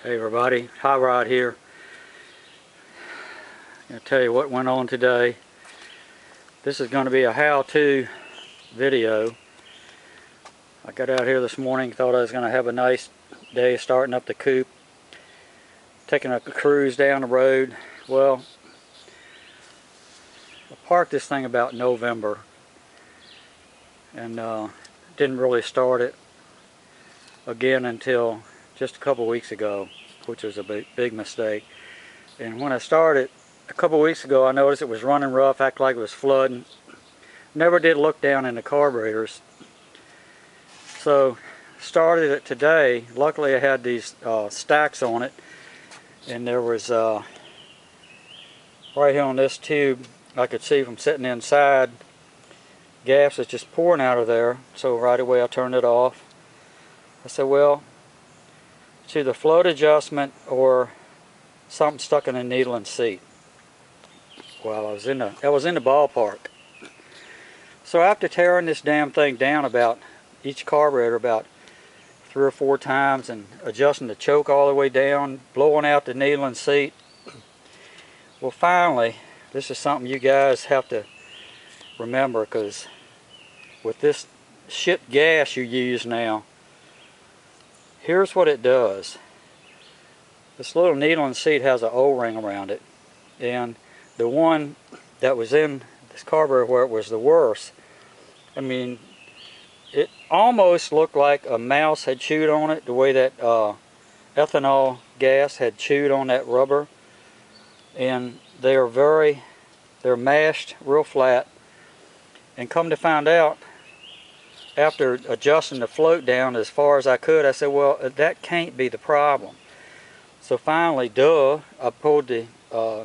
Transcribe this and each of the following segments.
Hey everybody, Hot Rod here. I'm going to tell you what went on today. This is going to be a how-to video. I got out here this morning, thought I was going to have a nice day starting up the coupe, taking a cruise down the road. Well, I parked this thing about November and didn't really start it again until just a couple weeks ago, which was a big mistake. And when I started a couple weeks ago, I noticed it was running rough, acted like it was flooding. Never did look down in the carburetors. So started it today. Luckily I had these stacks on it, and there was right here on this tube, I could see from sitting inside, gas is just pouring out of there. So right away I turned it off. I said, well, it's either float adjustment or something stuck in the needle and seat. Well, I was in the ballpark. So after tearing this damn thing down about each carburetor about 3 or 4 times and adjusting the choke all the way down, blowing out the needle and seat, well, finally, this is something you guys have to remember, because with this shit gas you use now, here's what it does. This little needle and seat has an O-ring around it, and the one that was in this carburetor where it was the worst, I mean, it almost looked like a mouse had chewed on it, the way that ethanol gas had chewed on that rubber. And they're mashed real flat. And come to find out, after adjusting the float down as far as I could, I said, well, that can't be the problem. So finally, I pulled the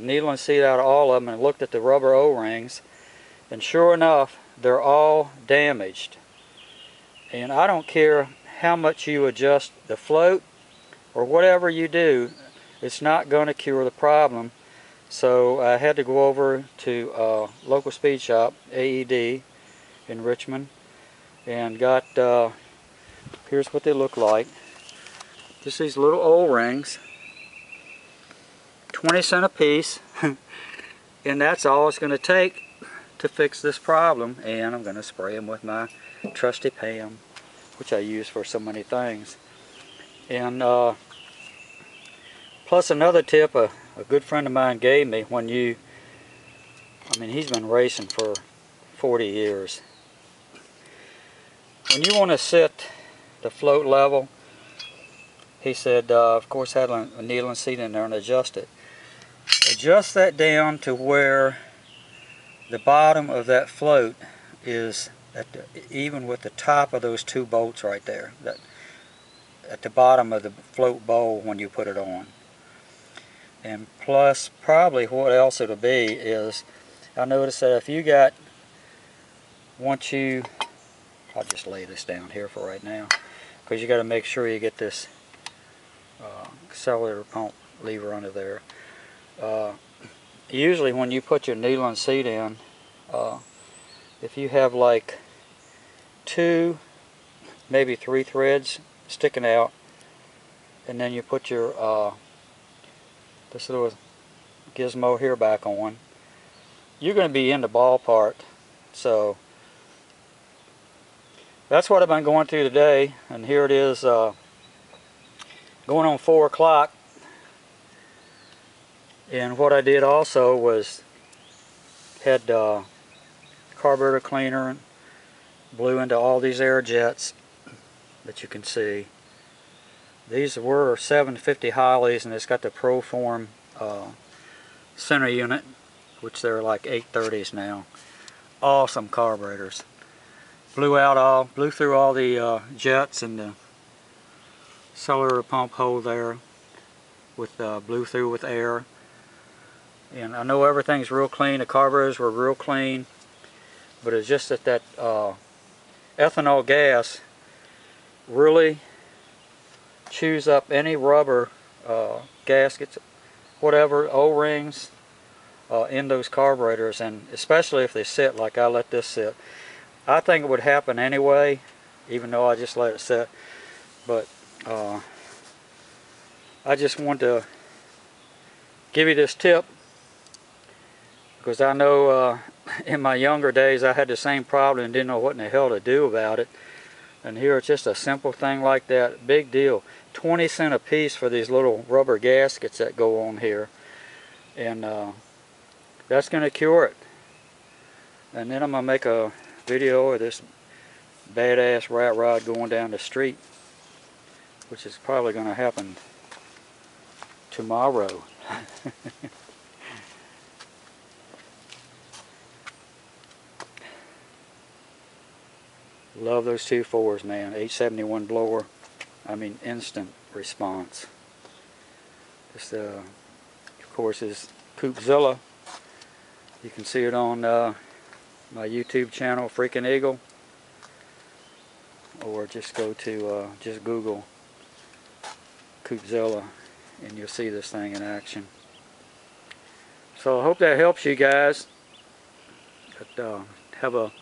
needle and seat out of all of them and looked at the rubber O-rings, and sure enough, they're all damaged. And I don't care how much you adjust the float or whatever you do, it's not going to cure the problem. So I had to go over to a local speed shop, AED, in Richmond, and got, here's what they look like. Just these little O-rings, 20 cents a piece, and that's all it's going to take to fix this problem. And I'm going to spray them with my trusty Pam, which I use for so many things. And plus another tip a good friend of mine gave me, I mean, he's been racing for 40 years. When you want to set the float level, he said, of course, have a needle and seat in there and adjust it. Adjust that down to where the bottom of that float is even with the top of those 2 bolts right there, at the bottom of the float bowl when you put it on. And plus, probably what else it'll be is, I noticed that if you got, I'll just lay this down here for right now, because you got to make sure you get this accelerator pump lever under there. Usually when you put your needle and seat in, if you have like 2, maybe 3 threads sticking out, and then you put your this little gizmo here back on, you're going to be in the ballpark. So that's what I've been going through today, and here it is going on 4 o'clock. And what I did also was had carburetor cleaner and blew into all these air jets that you can see. These were 750 Holleys, and it's got the ProForm center unit, which they're like 830s now. Awesome carburetors. Blew through all the jets and the accelerator pump hole there, with blew through with air. And I know everything's real clean, the carburetors were real clean, but it's just that ethanol gas really chews up any rubber gaskets, whatever, O-rings in those carburetors, and especially if they sit like I let this sit. I think it would happen anyway, even though I just let it sit, but I just wanted to give you this tip, because I know in my younger days I had the same problem and didn't know what in the hell to do about it. And here it's just a simple thing like that. Big deal. 20 cents a piece for these little rubber gaskets that go on here. And that's going to cure it. And then I'm going to make a video of this badass rat rod going down the street, which is probably going to happen tomorrow. Love those 2.4s, man. 871 blower. I mean, instant response. This, of course, is Coupezilla. You can see it on my YouTube channel, Freaking Eagle, or just go to just Google Coupezilla, and you'll see this thing in action. So I hope that helps you guys that have a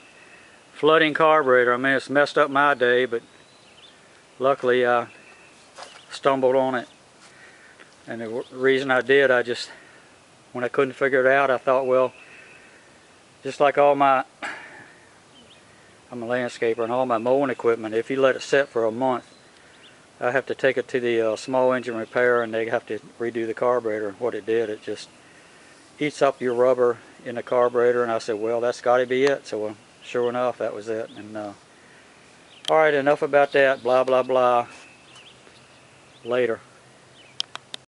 flooding carburetor. I mean, it's messed up my day, but luckily I stumbled on it. And the reason I did, when I couldn't figure it out, I thought, well, just like all my, I'm a landscaper, and all my mowing equipment, if you let it sit for a month, I have to take it to the small engine repair, and they have to redo the carburetor. And what it did, it just eats up your rubber in the carburetor. And I said, well, that's got to be it. So sure enough, that was it. And alright, enough about that. Blah, blah, blah. Later.